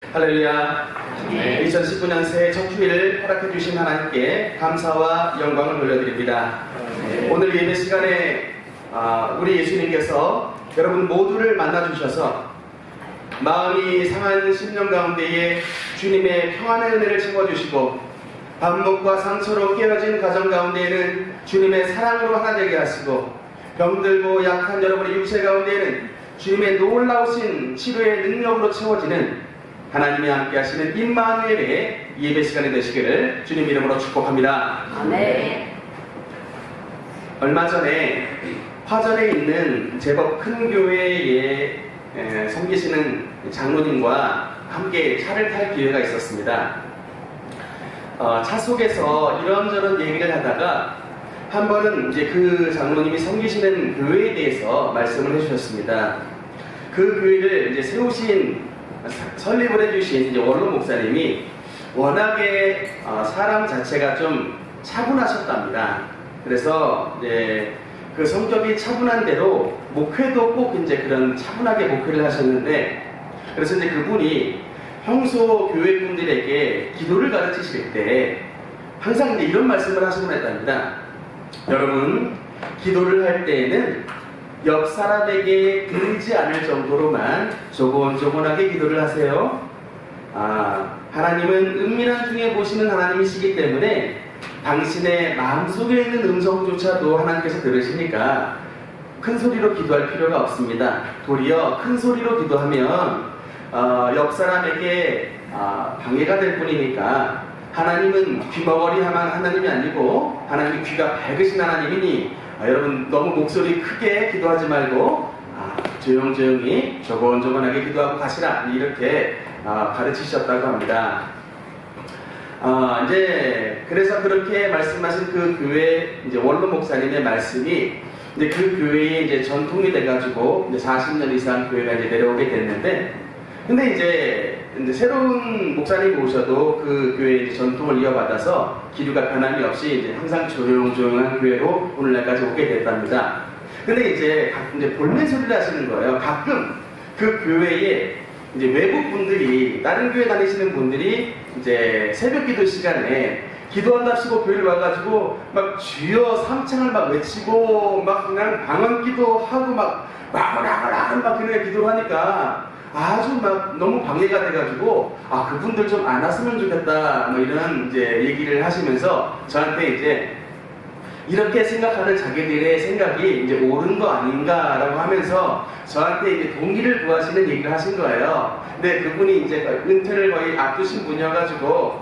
할렐루야. 2019년 새해 첫 주일을 허락해 주신 하나님께 감사와 영광을 돌려드립니다. 오늘 예배 시간에 우리 예수님께서 여러분 모두를 만나 주셔서 마음이 상한 심령 가운데에 주님의 평안의 은혜를 채워주시고 반목과 상처로 깨어진 가정 가운데에는 주님의 사랑으로 하나 되게 하시고 병들고 약한 여러분의 육체 가운데에는 주님의 놀라우신 치료의 능력으로 채워지는 하나님이 함께 하시는 임마누엘의 예배 시간이 되시기를 주님 이름으로 축복합니다. 아멘. 얼마 전에 화전에 있는 제법 큰 교회에 섬기시는 장로님과 함께 차를 탈 기회가 있었습니다. 차 속에서 이런저런 얘기를 하다가 한 번은 이제 그 장로님이 섬기시는 교회에 대해서 말씀을 해주셨습니다. 그 교회를 이제 세우신 설립을 해주신 이제 원로 목사님이 워낙에 사람 자체가 좀 차분하셨답니다. 그래서 이제 그 성격이 차분한 대로 목회도 꼭 이제 그런 차분하게 목회를 하셨는데, 그래서 이제 그분이 평소 교회 분들에게 기도를 가르치실 때 항상 이제 이런 말씀을 하시곤 했답니다. 여러분, 기도를 할 때에는 옆 사람에게 들리지 않을 정도로만 조곤조곤하게 기도를 하세요. 하나님은 은밀한 중에 보시는 하나님이시기 때문에 당신의 마음속에 있는 음성조차도 하나님께서 들으시니까 큰 소리로 기도할 필요가 없습니다. 도리어 큰 소리로 기도하면 옆 사람에게 방해가 될 뿐이니까 하나님은 귀머거리하만 하나님이 아니고 하나님이 귀가 밝으신 하나님이니 여러분 너무 목소리 크게 기도하지 말고 조용조용히 조곤조곤하게 기도하고 가시라, 이렇게 가르치셨다고 합니다. 이제 그래서 그렇게 말씀하신 그 교회 이제 원로 목사님의 말씀이 이제 그 교회에 이제 전통이 돼가지고 이제 40년 이상 교회가 이제 내려오게 됐는데, 근데 이제 새로운 목사님이 오셔도 그 교회의 전통을 이어받아서 기류가 변함이 없이 이제 항상 조용조용한 교회로 오늘날까지 오게 됐답니다. 근데 이제 가끔 이제 볼멘 소리를 하시는 거예요. 가끔 그 교회에 이제 외국 분들이, 다른 교회 다니시는 분들이 이제 새벽 기도 시간에 기도한답시고 교회를 와가지고 막 주여 삼창을 막 외치고 막 그냥 방언 기도하고 막 그냥 기도를 하니까 아주 막 너무 방해가 돼가지고 그분들 좀 안 왔으면 좋겠다 뭐 이런 이제 얘기를 하시면서 저한테 이제 이렇게 생각하는 자기들의 생각이 이제 옳은 거 아닌가라고 하면서 저한테 이제 동의를 구하시는 얘기를 하신 거예요. 근데 그분이 이제 은퇴를 거의 앞두신 분이어가지고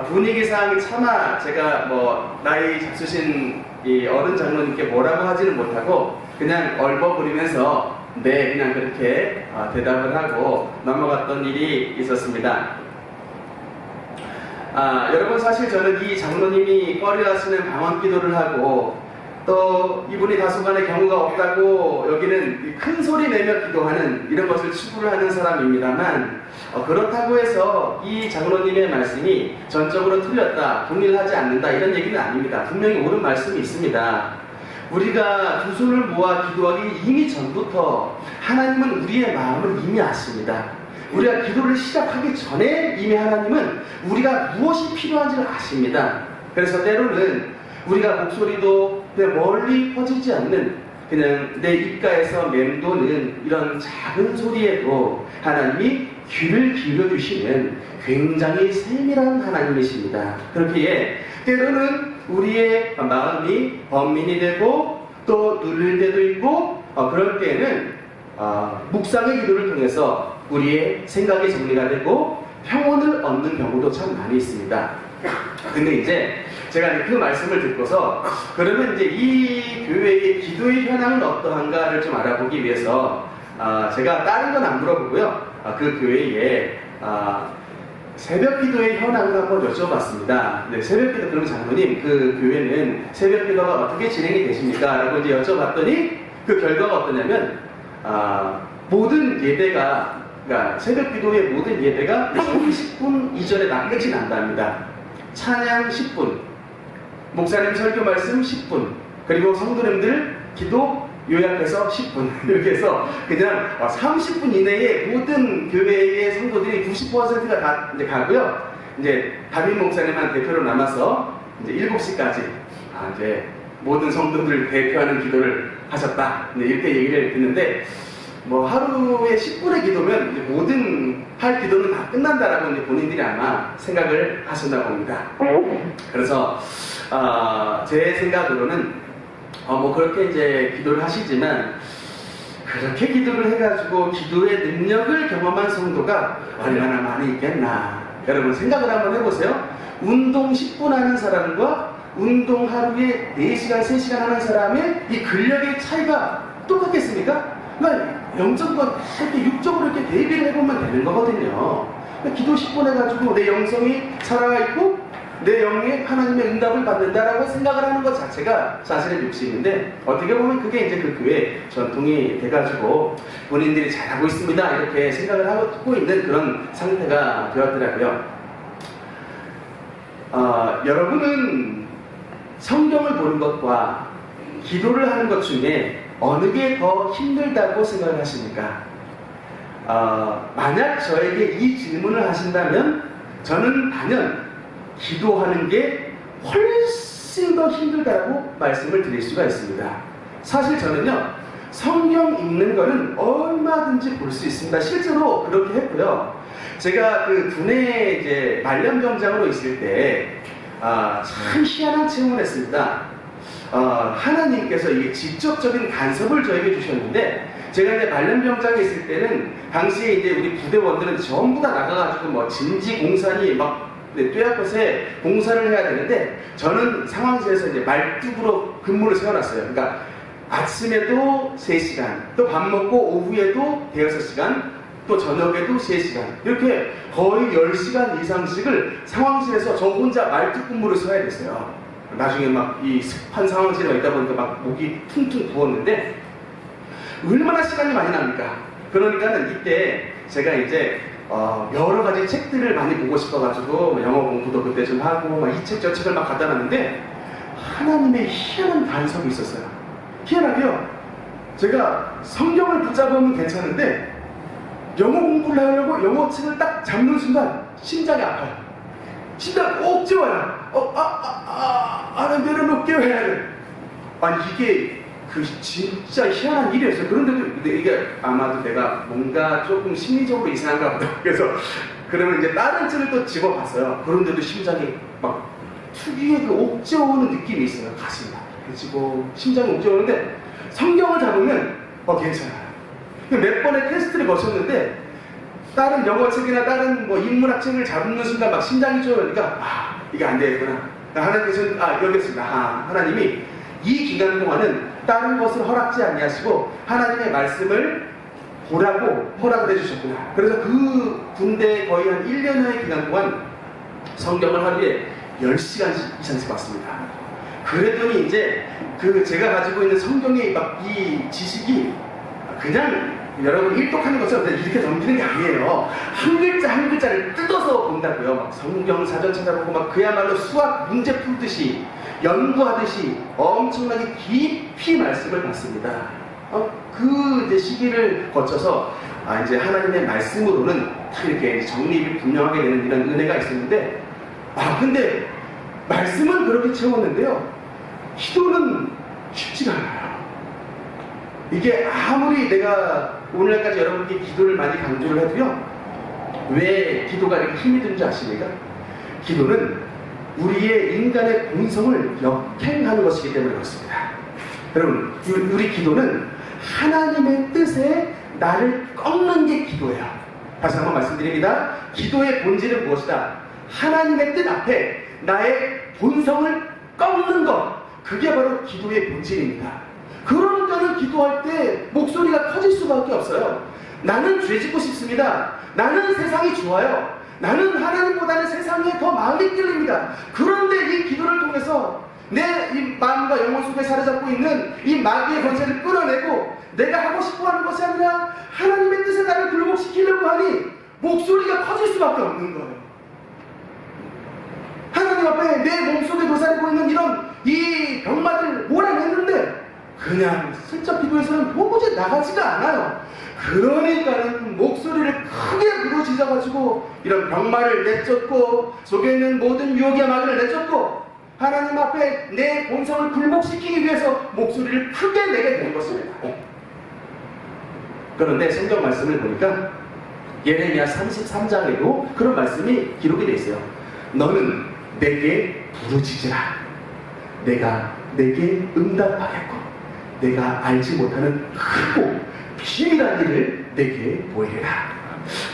분위기상 차마 제가 뭐 나이 잡수신 이 어른 장로님께 뭐라고 하지는 못하고 그냥 얼버무리면서 네, 그냥 그렇게 대답을 하고 넘어갔던 일이 있었습니다. 여러분, 사실 저는 이 장로님이 꺼려하시는 방언 기도를 하고 또 이분이 다소간의 경우가 없다고 여기는 큰 소리 내며 기도하는 이런 것을 추구를 하는 사람입니다만, 그렇다고 해서 이 장로님의 말씀이 전적으로 틀렸다, 동의를 하지 않는다, 이런 얘기는 아닙니다. 분명히 옳은 말씀이 있습니다. 우리가 두 손을 모아 기도하기 이미 전부터 하나님은 우리의 마음을 이미 아십니다. 우리가 기도를 시작하기 전에 이미 하나님은 우리가 무엇이 필요한지를 아십니다. 그래서 때로는 우리가 목소리도 멀리 퍼지지 않는 그냥 내 입가에서 맴도는 이런 작은 소리에도 하나님이 귀를 기울여주시는 굉장히 세밀한 하나님이십니다. 그렇기에 때로는 우리의 마음이 번민이 되고 또 눌릴 때도 있고 그럴 때에는 묵상의 기도를 통해서 우리의 생각이 정리가 되고 평온을 얻는 경우도 참 많이 있습니다. 근데 이제 제가 그 말씀을 듣고서 그러면 이제 이 교회의 기도의 현황은 어떠한가를 좀 알아보기 위해서 제가 다른 건 안 물어보고요. 그 교회에 새벽 기도의 현황을 한번 여쭤봤습니다. 네, 새벽 기도, 그럼 장로님, 그 교회는 새벽 기도가 어떻게 진행이 되십니까? 라고 이제 여쭤봤더니 그 결과가 어떠냐면, 모든 예배가, 그러니까 새벽 기도의 모든 예배가 30분 이전에 끝이 난답니다. 찬양 10분, 목사님 설교 말씀 10분, 그리고 성도님들 기도 요약해서 10분 이렇게 해서 그냥 30분 이내에 모든 교회의 성도들이 90%가 다 이제 가고요. 이제 담임 목사님만 대표로 남아서 이제 7시까지 이제 모든 성도들을 대표하는 기도를 하셨다. 이렇게 얘기를 듣는데 뭐 하루에 10분의 기도면 이제 모든 할 기도는 다 끝난다라고 이제 본인들이 아마 생각을 하셨나 봅니다. 그래서 제 생각으로는 뭐 그렇게 이제 기도를 하시지만 그렇게 기도를 해가지고 기도의 능력을 경험한 성도가 얼마나 많이 있겠나. 여러분 생각을 한번 해보세요. 운동 10분 하는 사람과 운동 하루에 4시간, 3시간 하는 사람의 이 근력의 차이가 똑같겠습니까? 그러니까 영적과 이렇게 육적으로 이렇게 대비를 해보면 되는 거거든요. 그러니까 기도 10분 해가지고 내 영성이 살아있고 내 영에 하나님의 응답을 받는다라고 생각을 하는 것 자체가 사실은 욕심인데 어떻게 보면 그게 이제 그 교회 전통이 돼가지고 본인들이 잘하고 있습니다 이렇게 생각을 하고 있는 그런 상태가 되었더라고요. 여러분은 성경을 보는 것과 기도를 하는 것 중에 어느 게 더 힘들다고 생각을 하십니까? 만약 저에게 이 질문을 하신다면 저는 단연 기도하는 게 훨씬 더 힘들다고 말씀을 드릴 수가 있습니다. 사실 저는요, 성경 읽는 거는 얼마든지 볼 수 있습니다. 실제로 그렇게 했고요. 제가 그 군에 이제 말년병장으로 있을 때 참 희한한 체험을 했습니다. 하나님께서 이게 직접적인 간섭을 저에게 주셨는데, 제가 이제 말년병장에 있을 때는 당시에 이제 우리 부대원들은 전부 다 나가가지고 뭐 진지 공사니 막 뙤약볕에 공사를 해야 되는데, 저는 상황실에서 이제 말뚝으로 근무를 세워놨어요. 그러니까 아침에도 3시간, 또 밥 먹고 오후에도 5시간, 또 저녁에도 3시간, 이렇게 거의 10시간 이상씩을 상황실에서 저 혼자 말뚝 근무를 서야 됐어요. 나중에 막 이 습한 상황실에 있다 보니까 막 목이 퉁퉁 부었는데 얼마나 시간이 많이 납니까? 그러니까는 이때 제가 이제 여러 가지 책들을 많이 보고 싶어가지고 영어 공부도 그때 좀 하고 막 이 책 저 책을 막 갖다 놨는데 하나님의 희한한 간섭이 있었어요. 희한하게요, 제가 성경을 붙잡으면 괜찮은데 영어 공부를 하려고 영어 책을 딱 잡는 순간 심장이 아파요. 심장 꼭 찌워요. 나 내려놓을게요 해야 돼. 아니 이게 그 진짜 희한한 일이었어요. 그런데도 이게 아마도 내가 뭔가 조금 심리적으로 이상한가 보다. 그래서 그러면 이제 다른 책을 또 집어봤어요. 그런데도 심장이 막 특유의 그 옥죄어오는 느낌이 있어요. 가슴이 아프지고 심장이 옥죄어오는데 성경을 잡으면 괜찮아요. 몇 번의 테스트를 거쳤는데 다른 영어 책이나 다른 뭐 인문학 책을 잡는 순간 막 심장이 쪼여오니까 이게 안 되겠구나. 하나님께서는 여기 있습니다. 하나님이 이 기간 동안은 다른 것을 허락지 아니하시고 하나님의 말씀을 보라고 허락을 해주셨구나. 그래서 그 군대 거의 한 1년여의 기간 동안 성경을 하루에 10시간씩 이상씩 봤습니다. 그랬더니 이제 그 제가 가지고 있는 성경의 막 이 지식이 그냥 여러분 일독하는 것처럼 이렇게 넘기는 게 아니에요. 한 글자 한 글자를 뜯어서 본다고요. 막 성경 사전 찾아보고 막 그야말로 수학 문제 풀듯이 연구하듯이 엄청나게 깊이 말씀을 받습니다. 그 이제 시기를 거쳐서 이제 하나님의 말씀으로는 이렇게 정립이 분명하게 되는 이런 은혜가 있었는데, 근데 말씀은 그렇게 채웠는데요, 기도는 쉽지가 않아요. 이게 아무리 내가 오늘까지 여러분께 기도를 많이 강조를 해도요, 왜 기도가 이렇게 힘이 든지 아십니까? 기도는 우리의 인간의 본성을 역행하는 것이기 때문에 그렇습니다. 여러분, 우리 기도는 하나님의 뜻에 나를 꺾는 게 기도예요. 다시 한번 말씀드립니다. 기도의 본질은 무엇이다? 하나님의 뜻 앞에 나의 본성을 꺾는 것, 그게 바로 기도의 본질입니다. 그러니까는 기도할 때 목소리가 커질 수밖에 없어요. 나는 죄짓고 싶습니다. 나는 세상이 좋아요. 나는 하나님보다는 세상에 더 마음이 끌립니다. 그런데 이 기도를 통해서 내 이 마음과 영혼 속에 사로잡고 있는 이 마귀의 권세를 끌어내고 내가 하고 싶어하는 것이 아니라 하나님의 뜻에 나를 굴복시키려고 하니 목소리가 커질 수밖에 없는 거예요. 하나님 앞에 내 몸속에 도사리고 있는 이런 이 병마들 몰아냈는데 그냥 슬쩍 기도해서는 도무지 나가지가 않아요. 그러니까는 목소리를 크게 부르짖어가지고 이런 병마를 내쫓고 속에 있는 모든 유혹의 마귀를 내쫓고 하나님 앞에 내 본성을 굴복시키기 위해서 목소리를 크게 내게 되는 것입니다. 그런데 성경 말씀을 보니까 예레미야 33장에도 그런 말씀이 기록이 되어 있어요. 너는 내게 부르짖으라. 내가 내게 응답하겠고 내가 알지 못하는 크고 비밀한 일을 내게 보이리라.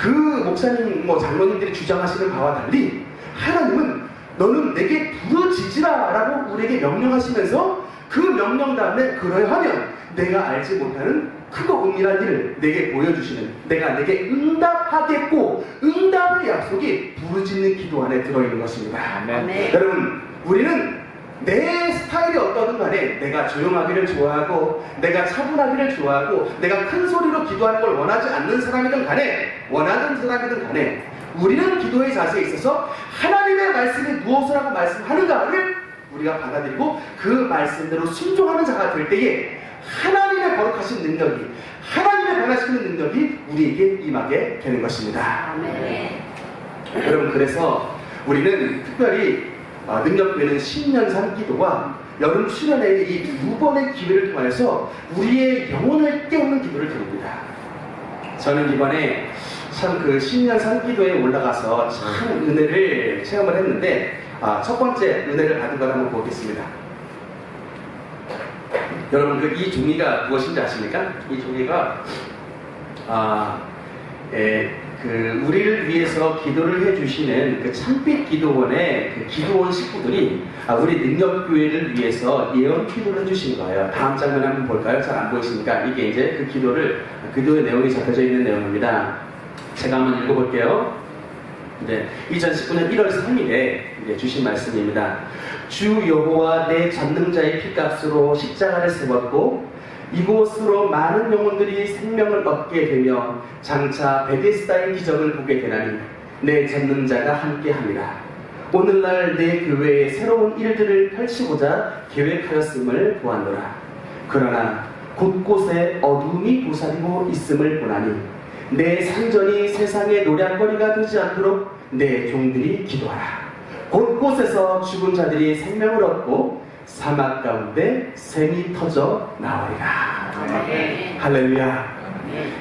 그 목사님 장로님들이 주장하시는 바와 달리 하나님은 너는 내게 부르짖으라 라고 우리에게 명령하시면서 그 명령 다음에 그러하면 내가 알지 못하는 크고 은밀한 일을 내게 보여주시는, 내가 내게 응답하겠고 응답의 약속이 부르짖는 기도 안에 들어있는 것입니다. 아멘. 여러분, 우리는 내 스타일이 어떠든 간에 내가 조용하기를 좋아하고 내가 차분하기를 좋아하고 내가 큰 소리로 기도하는 걸 원하지 않는 사람이든 간에 원하는 사람이든 간에 우리는 기도의 자세에 있어서 하나님의 말씀이 무엇이라고 말씀하는가를 우리가 받아들이고 그 말씀대로 순종하는 자가 될 때에 하나님의 거룩하신 능력이, 하나님의 변화시키는 능력이 우리에게 임하게 되는 것입니다. 아멘. 여러분, 그래서 우리는 특별히 능력되는 신년산 기도와 여름 수련회의 이 두 번의 기회를 통해서 우리의 영혼을 깨우는 기도를 드립니다. 저는 이번에 참 그 신년산 기도에 올라가서 참 은혜를 체험을 했는데 첫 번째 은혜를 받은 걸 한번 보겠습니다. 여러분, 이 종이가 무엇인지 아십니까? 이 종이가 우리를 위해서 기도를 해주시는 그 참빛 기도원의 그 기도원 식구들이 우리 능력교회를 위해서 예언 기도를 해주신 거예요. 다음 장면 한번 볼까요? 잘 안 보이십니까? 이게 이제 그 기도의 내용이 적혀져 있는 내용입니다. 제가 한번 읽어볼게요. 2019년 1월 3일에 주신 말씀입니다. 주 여호와 내 전능자의 피값으로 십자가를 세웠고 이곳으로 많은 영혼들이 생명을 얻게 되며 장차 베데스다의 기적을 보게 되나니 내 전능자가 함께합니다. 오늘날 내 교회에 새로운 일들을 펼치고자 계획하였음을 보았노라. 그러나 곳곳에 어둠이 도사리고 있음을 보나니 내 상전이 세상의 노략거리가 되지 않도록 내 종들이 기도하라. 곳곳에서 죽은 자들이 생명을 얻고 사막 가운데 샘이 터져 나오리라. 할렐루야.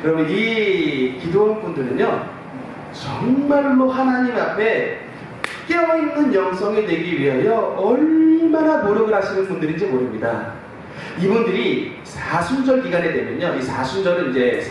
여러분, 이 기도원분들은요 정말로 하나님 앞에 깨어있는 영성이 되기 위하여 얼마나 노력을 하시는 분들인지 모릅니다. 이분들이 사순절 기간에 되면요, 이 사순절은 이제